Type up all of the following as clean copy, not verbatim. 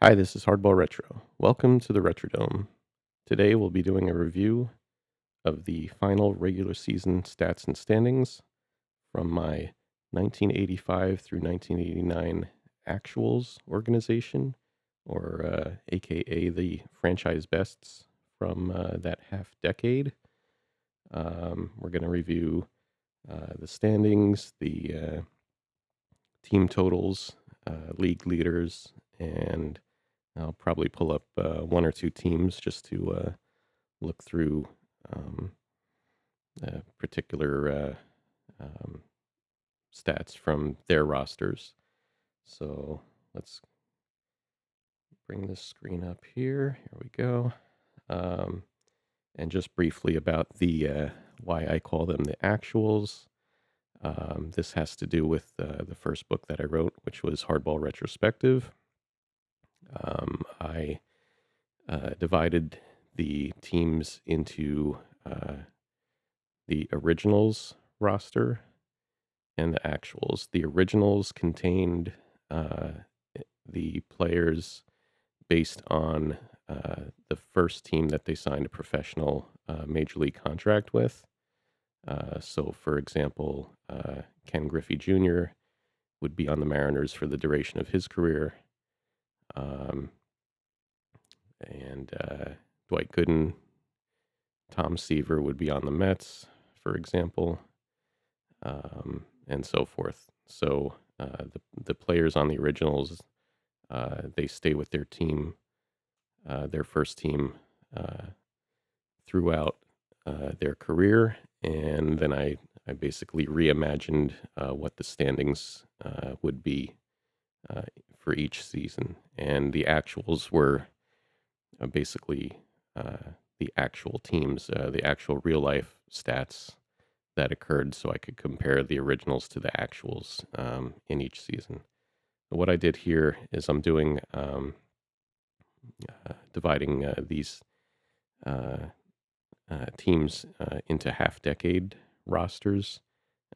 Hi, this is HardballRetro. Welcome to the Retrodome. Today we'll be doing a review of the final regular season stats and standings from my 1985 through 1989 Actuals organization, or AKA the franchise bests from that half decade. We're going to review the standings, the team totals, league leaders, and I'll probably pull up one or two teams just to look through um, particular stats from their rosters. So let's bring this screen up here. Here we go. Um, and just briefly about the why I call them the actuals. This has to do with the first book that I wrote, which was Hardball Retrospective. I divided the teams into the originals roster and the actuals. The originals contained uh, the players based on the first team that they signed a professional major league contract with. So, for example, Ken Griffey Jr. would be on the Mariners for the duration of his career. Um, and Dwight Gooden, Tom Seaver would be on the Mets, for example, and so forth. So the players on the originals, they stay with their team, their first team, throughout their career, and then I basically reimagined what the standings would be for each season, and the actuals were basically the actual teams, the actual real life stats that occurred, so I could compare the originals to the actuals in each season. But what I did here is I'm doing dividing these uh, teams into half decade rosters.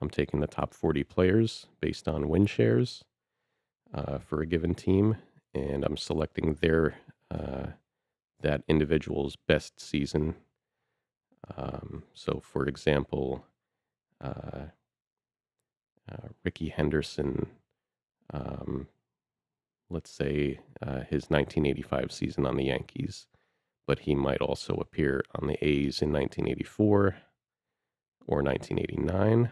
I'm taking the top 40 players based on win shares for a given team, and I'm selecting their that individual's best season. So, for example, uh, Ricky Henderson, um, let's say his 1985 season on the Yankees, but he might also appear on the A's in 1984 or 1989.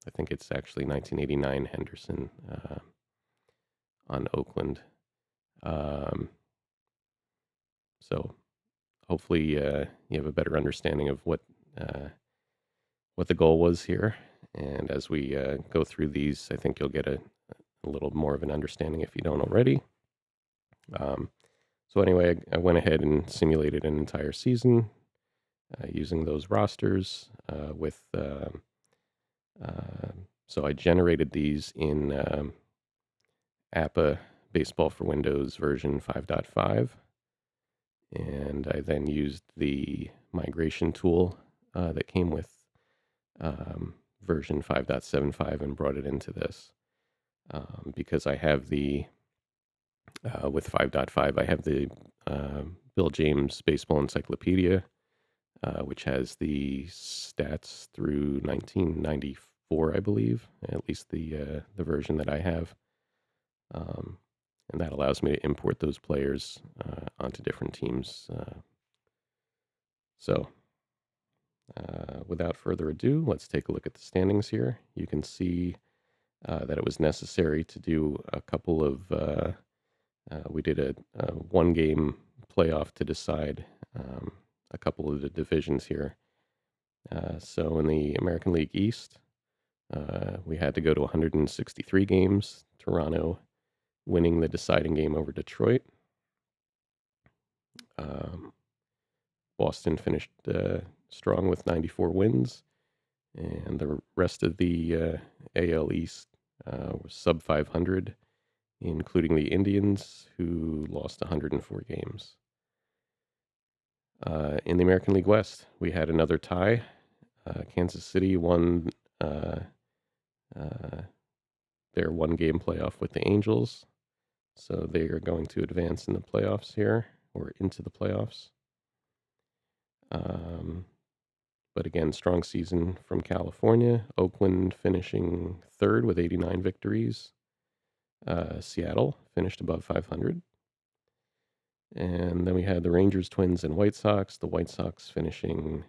I think it's actually 1989 Henderson on Oakland. Um, so hopefully you have a better understanding of what the goal was here. And as we go through these, I think you'll get a little more of an understanding if you don't already. Um, so anyway, I went ahead and simulated an entire season using those rosters with. So I generated these in APBA Baseball for Windows version 5.5, and I then used the migration tool that came with version 5.75 and brought it into this because I have the with 5.5 I have the Bill James Baseball Encyclopedia, which has the stats through 1994, I believe, at least the version that I have. And that allows me to import those players onto different teams. So, without further ado, let's take a look at the standings here. You can see that it was necessary to do a couple of. We did a one-game playoff to decide a couple of the divisions here. So in the American League East, we had to go to 163 games. Toronto winning the deciding game over Detroit. Um, Boston finished strong with 94 wins, and the rest of the AL East was sub 500, including the Indians, who lost 104 games. In the American League West, we had another tie. Kansas City won their one-game playoff with the Angels. So they are going to advance in the playoffs here, or into the playoffs. Um, but again, strong season from California. Oakland finishing third with 89 victories. Seattle finished above 500. And then we had the Rangers, Twins, and White Sox. The White Sox finishing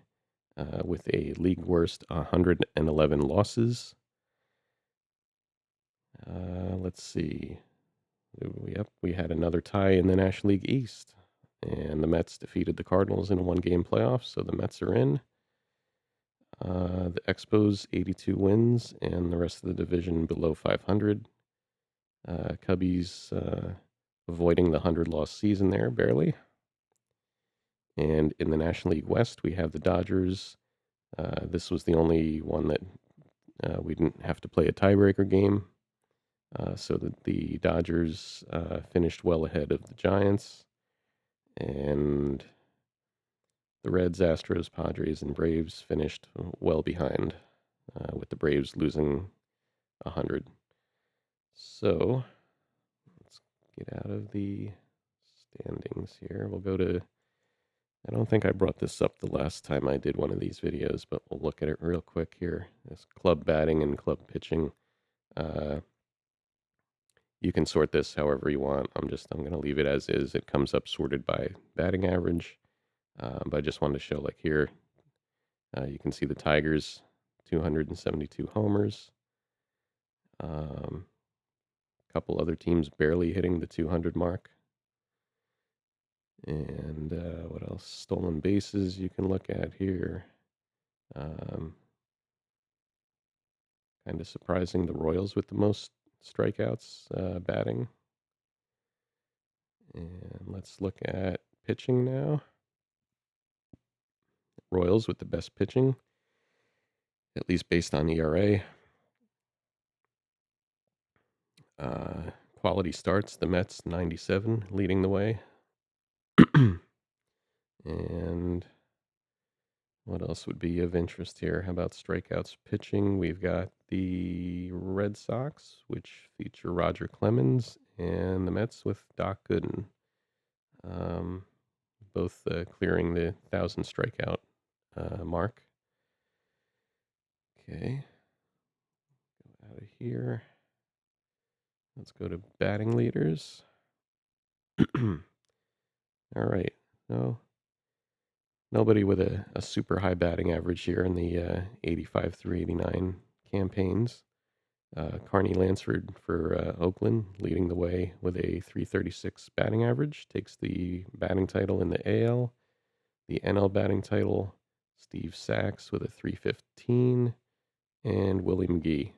with a league worst 111 losses. Let's see. Yep, we had another tie in the National League East. And the Mets defeated the Cardinals in a one-game playoff, so the Mets are in. The Expos, 82 wins, and the rest of the division below 500. Cubbies avoiding the 100-loss season there, barely. And in the National League West, we have the Dodgers. This was the only one that we didn't have to play a tiebreaker game. So the Dodgers finished well ahead of the Giants. And the Reds, Astros, Padres, and Braves finished well behind, with the Braves losing 100. So let's get out of the standings here. We'll go to, I don't think I brought this up the last time I did one of these videos, but we'll look at it real quick here. It's club batting and club pitching. You can sort this however you want. I'm going to leave it as is. It comes up sorted by batting average. But I just wanted to show, like here, you can see the Tigers, 272 homers. A couple other teams barely hitting the 200 mark. And what else? Stolen bases you can look at here. Kind of surprising, the Royals with the most strikeouts batting. And let's look at pitching now. Royals with the best pitching, at least based on ERA. Quality starts, the Mets 97 leading the way. And what else would be of interest here? How about strikeouts pitching? We've got the Red Sox, which feature Roger Clemens, and the Mets with Doc Gooden. Both clearing the 1,000 strikeout mark. Okay. Go out of here. Let's go to batting leaders. All right. No, nobody with a super high batting average here in the 85 through 89 campaigns. Carney Lansford for Oakland, leading the way with a 336 batting average, takes the batting title in the AL. The NL batting title, Steve Sachs with a 315, and Willie McGee,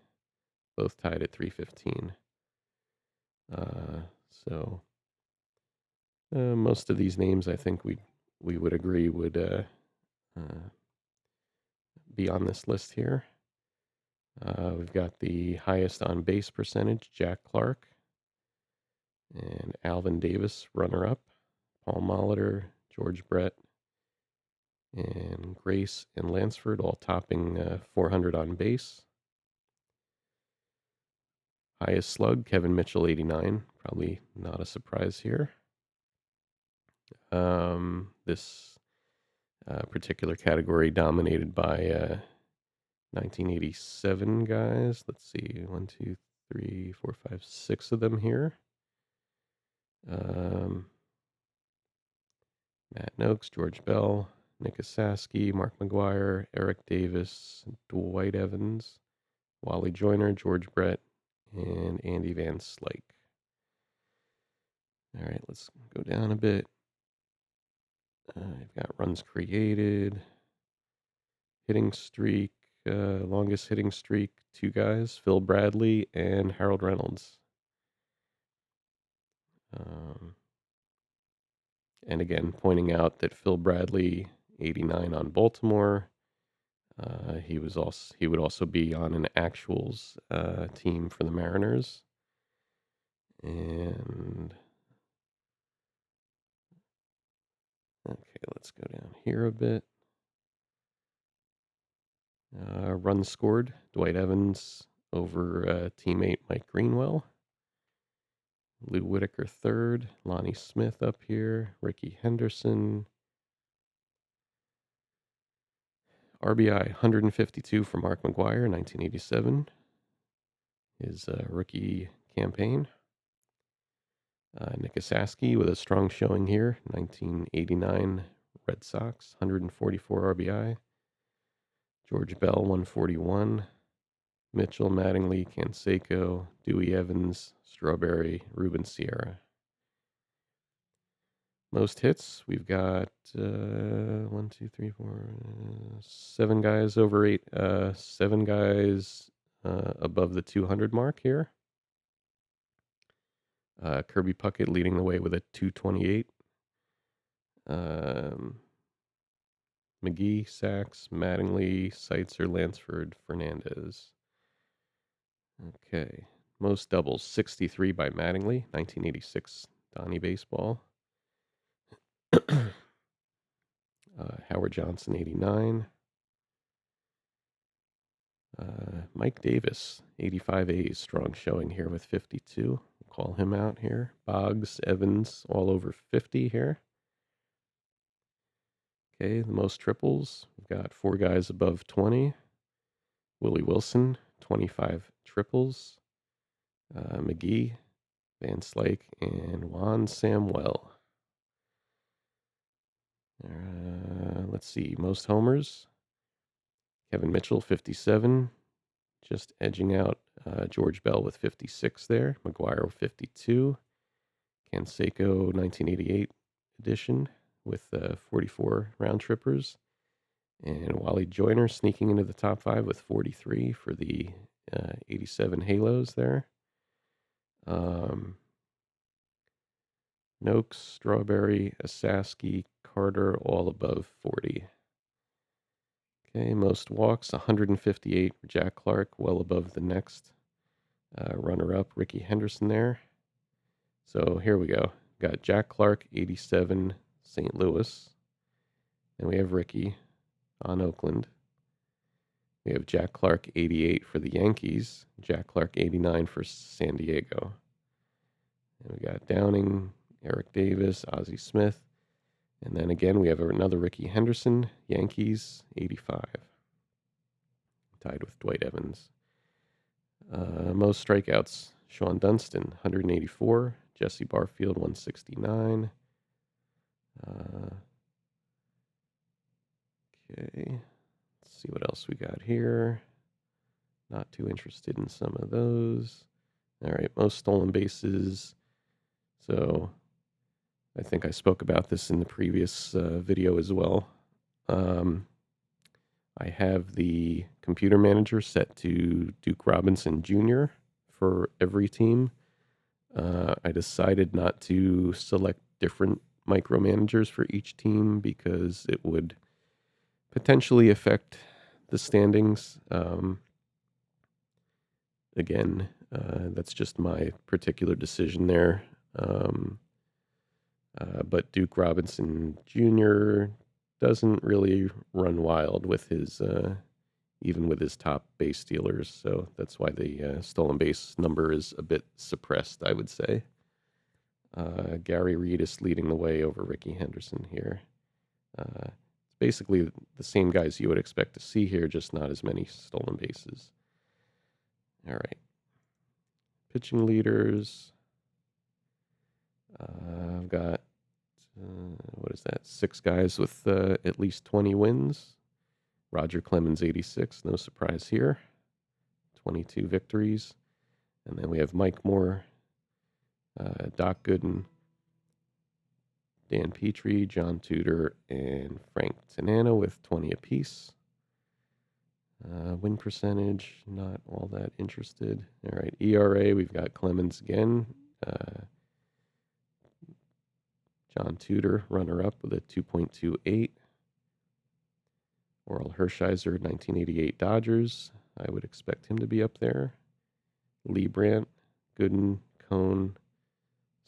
both tied at 315. So most of these names, I think we would agree would be on this list here. We've got the highest on base percentage, Jack Clark, and Alvin Davis, runner up, Paul Molitor, George Brett, and Grace and Lansford, all topping 400 on base. Highest slug, Kevin Mitchell, 89. Probably not a surprise here. This particular category dominated by 1987 guys. Let's see, 1, 2, 3, 4, 5, 6 of them here. Matt Noakes, George Bell, Nick Asaski, Mark McGuire, Eric Davis, Dwight Evans, Wally Joyner, George Brett, and Andy Van Slyke. All right, let's go down a bit. I've got runs created, hitting streak, longest hitting streak, 2 guys, Phil Bradley and Harold Reynolds. And again, pointing out that Phil Bradley, 89 on Baltimore. He would also be on an actuals team for the Mariners. And okay, let's go down here a bit. Runs scored, Dwight Evans over teammate Mike Greenwell. Lou Whitaker third. Lonnie Smith up here. Ricky Henderson. RBI 152 for Mark McGwire, 1987. His rookie campaign. Nick Asaski with a strong showing here, 1989 Red Sox, 144 RBI. George Bell, 141. Mitchell, Mattingly, Canseco, Dewey Evans, Strawberry, Ruben Sierra. Most hits, we've got 1, 2, 3, 4, 7 guys over 8, 7 guys above the 200 mark here. Kirby Puckett leading the way with a 228. McGee, Sachs, Mattingly, Seitzer, Lansford, Fernandez. Okay. Most doubles, 63 by Mattingly, 1986 Donnie Baseball. Howard Johnson, 89. Mike Davis, 85 A's, strong showing here with 52. We'll call him out here. Boggs, Evans, all over 50 here. Okay, the most triples, we've got 4 guys above 20. Willie Wilson, 25 triples. McGee, Van Slyke, and Juan Samuel. Let's see, most homers. Kevin Mitchell, 57. Just edging out George Bell with 56 there. McGuire, 52. Canseco, 1988 edition with 44 round trippers. And Wally Joyner sneaking into the top 5 with 43 for the 87 Halos there. Noakes, Strawberry, Asaski, Carter, all above 40. Okay, most walks, 158 for Jack Clark, well above the next runner-up, Ricky Henderson there. So here we go. Got Jack Clark, 87, St. Louis. And we have Ricky on Oakland. We have Jack Clark, 88 for the Yankees. Jack Clark, 89 for San Diego. And we got Downing, Eric Davis, Ozzie Smith. And then again, we have another Ricky Henderson, Yankees, 85. Tied with Dwight Evans. Most strikeouts, Sean Dunston, 184. Jesse Barfield, 169. Okay, let's see what else we got here. Not too interested in some of those. All right, most stolen bases. So I think I spoke about this in the previous video as well. I have the computer manager set to Duke Robinson Jr. for every team. I decided not to select different micromanagers for each team because it would potentially affect the standings. Again, that's just my particular decision there. But Duke Robinson Jr. doesn't really run wild with his, even with his top base stealers. So that's why the stolen base number is a bit suppressed, I would say. Gary Redis leading the way over Ricky Henderson here. It's basically the same guys you would expect to see here, just not as many stolen bases. All right. Pitching leaders. I've got, what is that? 6 guys with at least 20 wins. Roger Clemens, 86. No surprise here. 22 victories. And then we have Mike Moore, Doc Gooden, Dan Petrie, John Tudor, and Frank Tanana with 20 apiece. Win percentage, not all that interested. All right, ERA, we've got Clemens again. John Tudor, runner-up with a 2.28. Oral Hershiser, 1988 Dodgers. I would expect him to be up there. Lee Brandt, Gooden, Cone,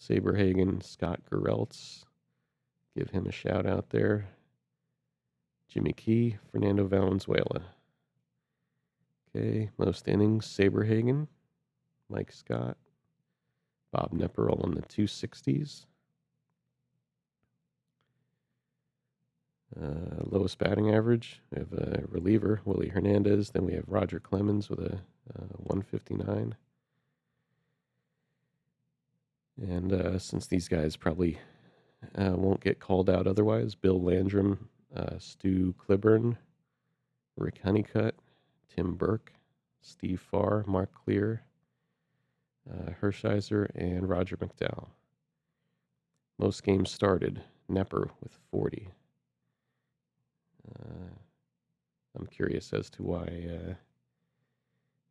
Saberhagen, Scott Gereltz. Give him a shout out there. Jimmy Key, Fernando Valenzuela. Okay, most innings, Saberhagen, Mike Scott. Bob Nepperl in the 260s. Lowest batting average, we have a reliever, Willie Hernandez. Then we have Roger Clemens with a 159. And since these guys probably won't get called out otherwise, Bill Landrum, Stu Cliburn, Rick Honeycutt, Tim Burke, Steve Farr, Mark Clear, Hershiser, and Roger McDowell. Most games started, Nepper with 40. I'm curious as to why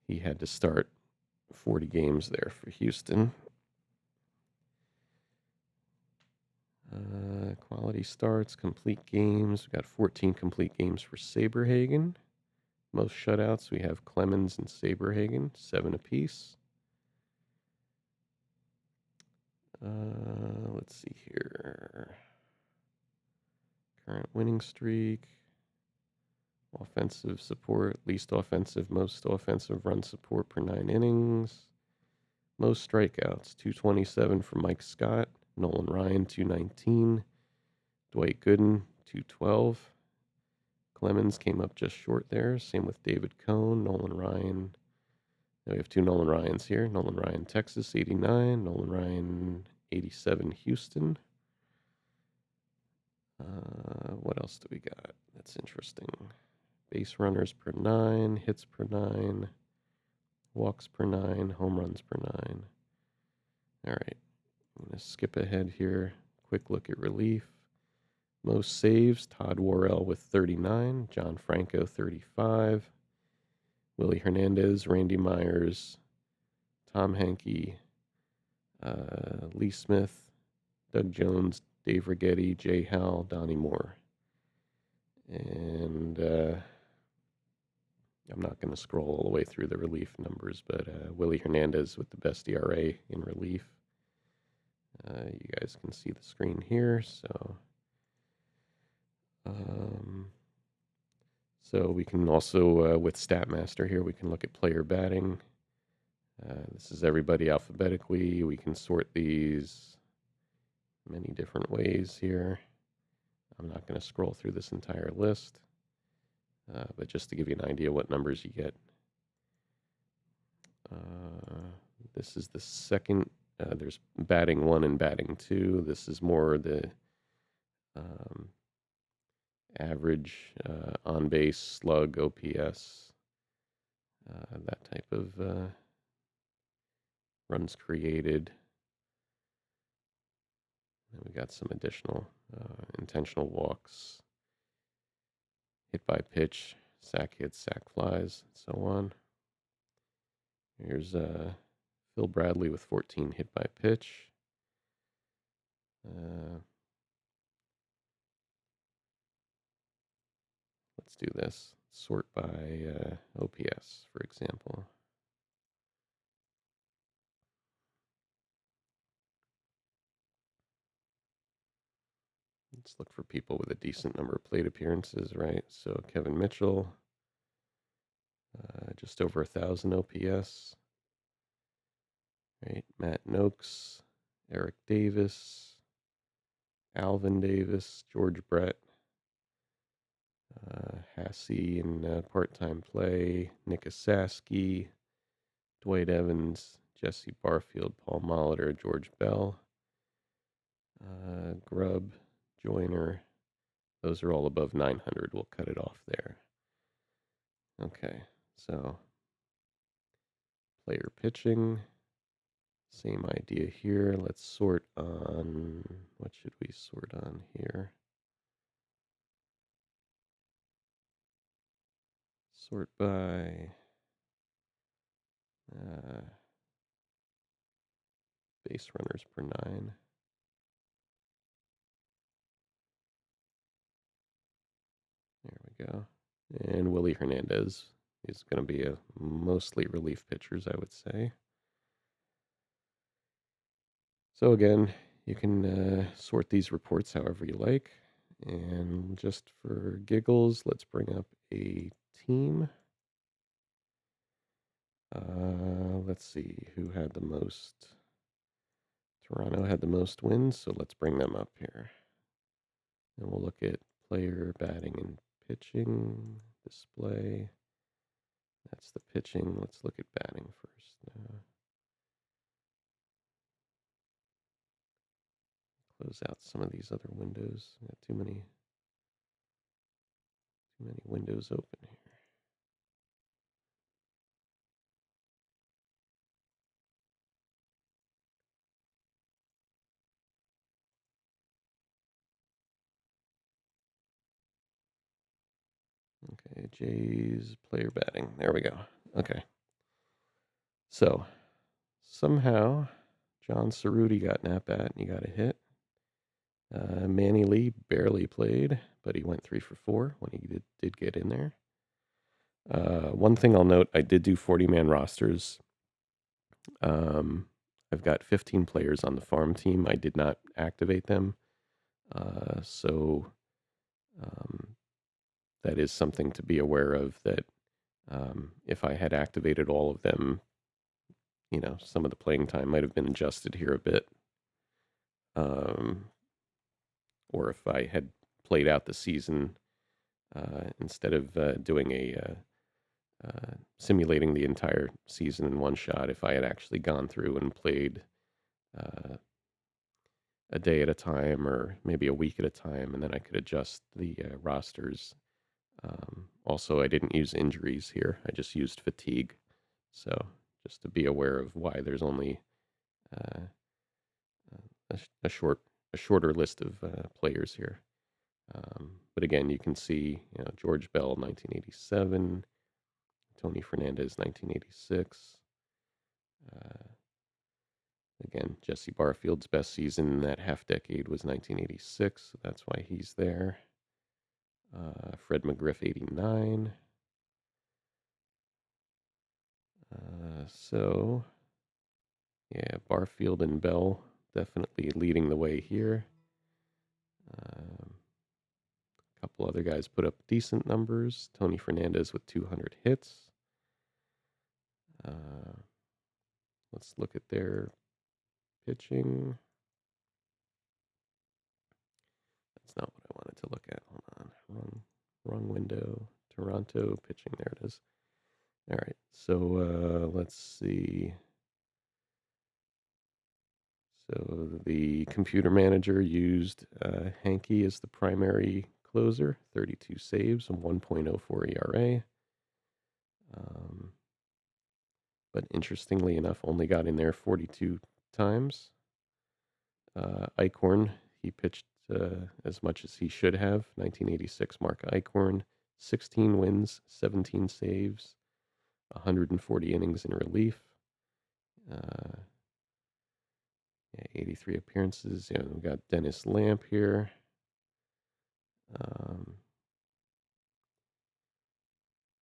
he had to start 40 games there for Houston. Quality starts, complete games. We've got 14 complete games for Saberhagen. Most shutouts, we have Clemens and Saberhagen, 7 apiece. Let's see here. Current winning streak. Offensive support, least offensive, most offensive run support per 9 innings. Most strikeouts, 227 for Mike Scott. Nolan Ryan, 219. Dwight Gooden, 212. Clemens came up just short there. Same with David Cohn, Nolan Ryan. Now we have 2 Nolan Ryans here. Nolan Ryan, Texas, 89. Nolan Ryan, 87, Houston. What else do we got? That's interesting. Base runners per 9, hits per 9, walks per 9, home runs per 9. All right, I'm going to skip ahead here. Quick look at relief. Most saves, Todd Worrell with 39, John Franco 35, Willie Hernandez, Randy Myers, Tom Hankey, Lee Smith, Doug Jones, Dave Righetti, Jay Howell, Donnie Moore. And I'm not going to scroll all the way through the relief numbers, but Willie Hernandez with the best ERA in relief. You guys can see the screen here, so we can also, with StatMaster here, we can look at player batting. This is everybody alphabetically. We can sort these many different ways here. I'm not going to scroll through this entire list, but just to give you an idea what numbers you get. This is the second. There's batting 1 and batting 2. This is more the average on base, slug, OPS, that type of runs created. And we got some additional intentional walks, hit by pitch, sack hits, sack flies, and so on. Here's Phil Bradley with 14 hit by pitch. Let's do this. Sort by OPS, for example. Let's look for people with a decent number of plate appearances, right? So Kevin Mitchell, just over 1,000 OPS. Right, Matt Noakes, Eric Davis, Alvin Davis, George Brett, Hassey in part-time play, Nick Asaski, Dwight Evans, Jesse Barfield, Paul Molitor, George Bell, Grubb, Joyner. Those are all above 900. We'll cut it off there. Okay, so player pitching. Same idea here. Let's sort on, what should we sort on here? Sort by base runners per 9. There we go. And Willie Hernandez is going to be a mostly relief pitchers, I would say. So again, you can sort these reports however you like. And just for giggles, let's bring up a team. Let's see who had the most Toronto had the most wins, so let's bring them up here. And we'll look at player batting and pitching display. That's the pitching. Let's look at batting first. Close out some of these other windows. Got too many windows open here. Okay, Jays player batting. There we go. Okay. So somehow John Cerruti got an at bat and he got a hit. Manny Lee barely played, but he went 3 for 4 when he did get in there. One thing I'll note, I did do 40-man rosters. I've got 15 players on the farm team. I did not activate them. So that is something to be aware of, that if I had activated all of them, some of the playing time might have been adjusted here a bit. Or if I had played out the season instead of doing simulating the entire season in one shot, if I had actually gone through and played a day at a time or maybe a week at a time, and then I could adjust the rosters. Also, I didn't use injuries here. I just used fatigue. So just to be aware of why there's only a shorter list of players here. But again, you can see George Bell, 1987, Tony Fernandez, 1986. Again, Jesse Barfield's best season in that half decade was 1986, so that's why he's there. Fred McGriff, 89. So, yeah, Barfield and Bell definitely leading the way here. A couple other guys put up decent numbers. Tony Fernandez with 200 hits. Let's look at their pitching. That's not what I wanted to look at. Hold on. Wrong window. Toronto pitching. There it is. All right. So let's see. So the computer manager used Hankey as the primary closer, 32 saves and 1.04 ERA. But interestingly enough, only got in there 42 times. Eichhorn, he pitched as much as he should have. 1986 Mark Eichhorn, 16 wins, 17 saves, 140 innings in relief. 83 appearances. Yeah, we got Dennis Lamp here.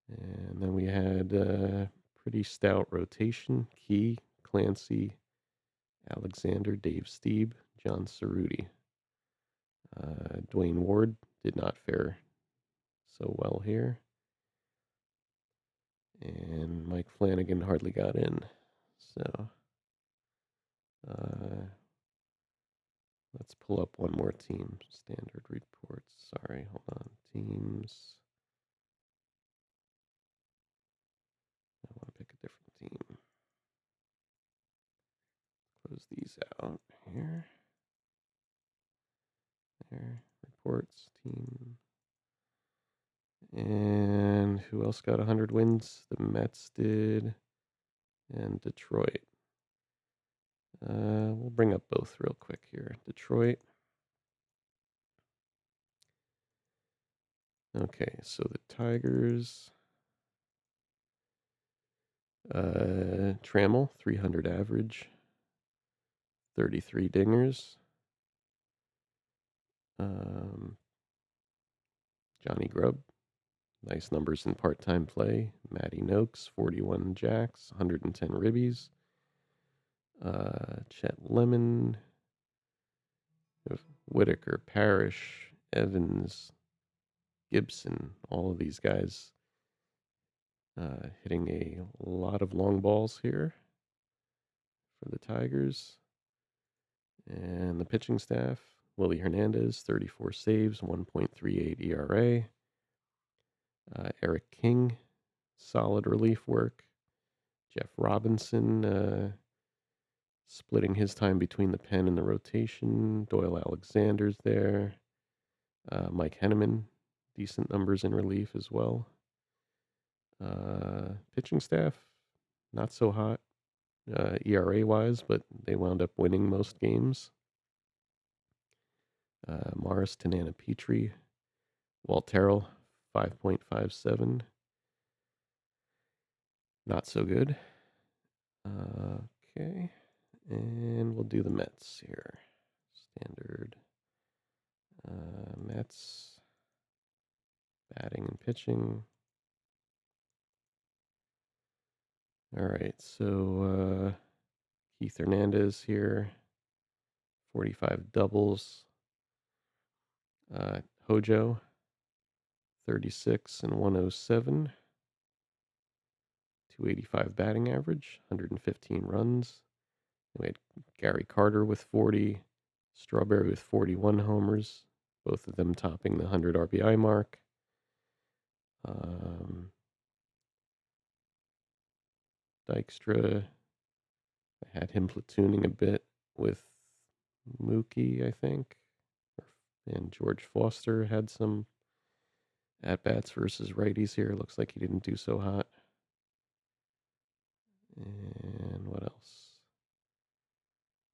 And then we had a pretty stout rotation. Key, Clancy, Alexander, Dave Stieb, John Cerruti. Dwayne Ward did not fare so well here. And Mike Flanagan hardly got in. So let's pull up one more team. Standard reports. Sorry, hold on. Teams. I want to pick a different team. Close these out here. There. Reports, team. And who else got 100 wins? The Mets did. And Detroit. We'll bring up both real quick here. Detroit. Okay, so the Tigers. Trammell, 300 average. 33 dingers. Johnny Grubb. Nice numbers in part-time play. Matty Noakes, 41 jacks, 110 ribbies. Chet Lemon, Whitaker, Parrish, Evans, Gibson, all of these guys hitting a lot of long balls here for the Tigers. And the pitching staff, Willie Hernandez, 34 saves, 1.38 ERA. Eric King, solid relief work. Jeff Robinson, splitting his time between the pen and the rotation. Doyle Alexander's there. Mike Henneman, decent numbers in relief as well. Pitching staff, not so hot ERA-wise, but they wound up winning most games. Morris, Tanana, Petrie, Walt Terrell, 5.57. Not so good. Okay. And we'll do the Mets here. Standard Mets, batting and pitching. All right, so Keith Hernandez here, 45 doubles. Hojo, 36 and 107. 285 batting average, 115 runs. We had Gary Carter with 40, Strawberry with 41 homers, both of them topping the 100 RBI mark. Dykstra, I had him platooning a bit with Mookie, I think. And George Foster had some at-bats versus righties here. Looks like he didn't do so hot. And what else?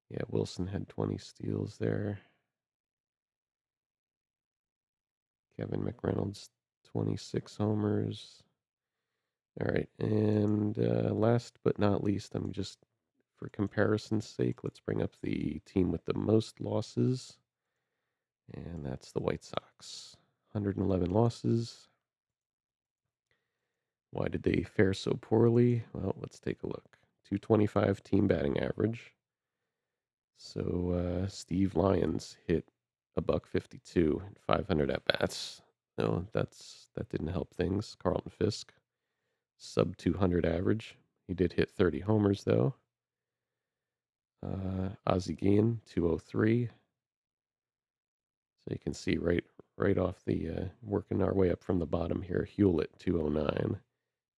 Yeah, Wilson had 20 steals there. Kevin McReynolds, 26 homers. All right, and last but not least, I'm just, for comparison's sake, let's bring up the team with the most losses, and that's the White Sox. 111 losses. Why did they fare so poorly? Well, let's take a look. 225 team batting average. So Steve Lyons hit a $152 and 500 at bats. No, that didn't help things. Carlton Fisk, sub 200 average. He did hit 30 homers though. Ozzie Guillen, 203. So you can see right off the working our way up from the bottom here. Hewlett, 209.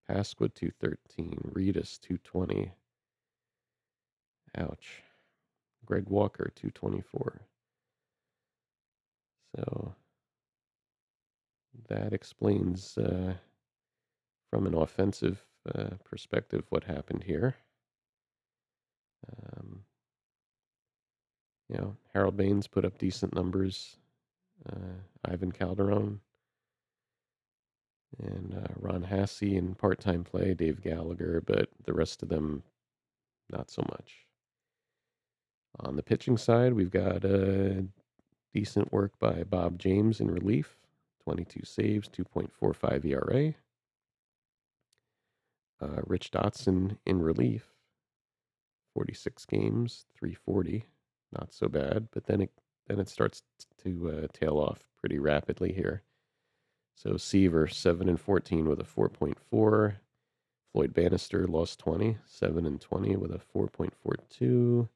Pasqua, 213. Reedus, 220. Ouch. Greg Walker, 224. So that explains, from an offensive perspective, what happened here. Harold Baines put up decent numbers. Ivan Calderon and Ron Hasse in part-time play, Dave Gallagher, but the rest of them, not so much. On the pitching side, we've got decent work by Bob James in relief, 22 saves, 2.45 ERA. Rich Dotson in relief, 46 games, 340, not so bad, but then it starts to tail off pretty rapidly here. So Seaver, 7 and 14 with a 4.4. Floyd Bannister lost 20, 7 and 20 with a 4.42.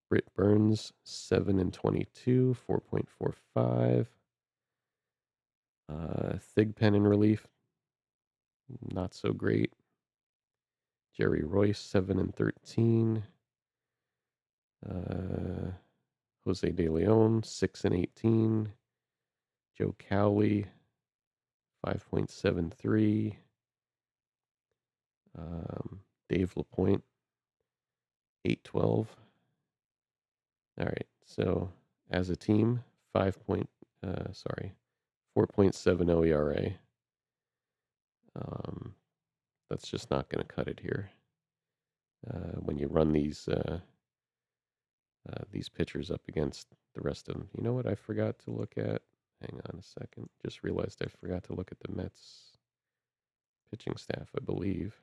Britt Burns, 7 and 22, 4.45. Thigpen in relief, not so great. Jerry Royce, 7 and 13. Jose De Leon, 6 and 18. Joe Cowley, 5.73. Dave LaPointe, 8.12. All right, so as a team, 4.70 ERA. That's just not going to cut it here. When you run these pitchers up against the rest of them. You know what I forgot to look at? Hang on a second. Just realized I forgot to look at the Mets pitching staff, I believe.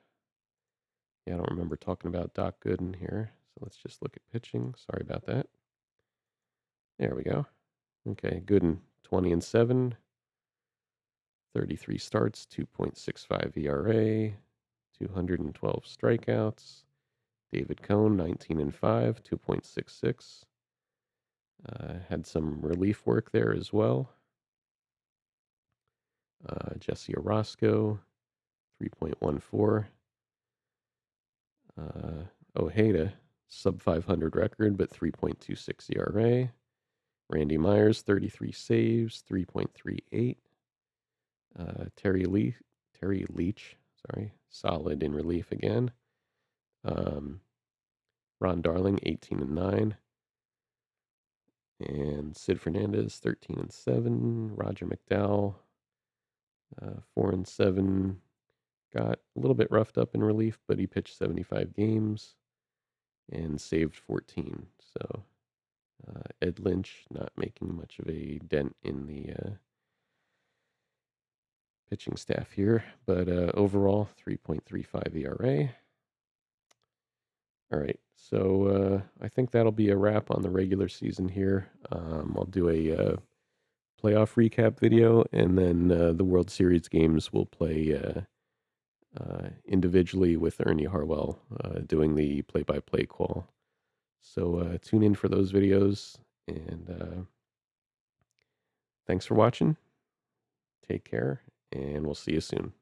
Yeah, I don't remember talking about Doc Gooden here. So let's just look at pitching. Sorry about that. There we go. Okay, Gooden, 20 and 7. 33 starts, 2.65 ERA, 212 strikeouts. David Cohn, 19 and 5, 2.66. Had some relief work there as well. Jesse Orosco, 3.14. Ojeda, sub 500 record, but 3.26 ERA. Randy Myers, 33 saves, 3.38. Terry Leach, sorry, solid in relief again. Ron Darling, 18-9. And Sid Fernandez, 13-7. Roger McDowell, 4-7. Got a little bit roughed up in relief, but he pitched 75 games and saved 14. So Ed Lynch not making much of a dent in the pitching staff here, but overall 3.35 ERA. All right, so I think that'll be a wrap on the regular season here. I'll do a playoff recap video, and then the World Series games will play individually with Ernie Harwell doing the play-by-play call. So tune in for those videos, and thanks for watching. Take care, and we'll see you soon.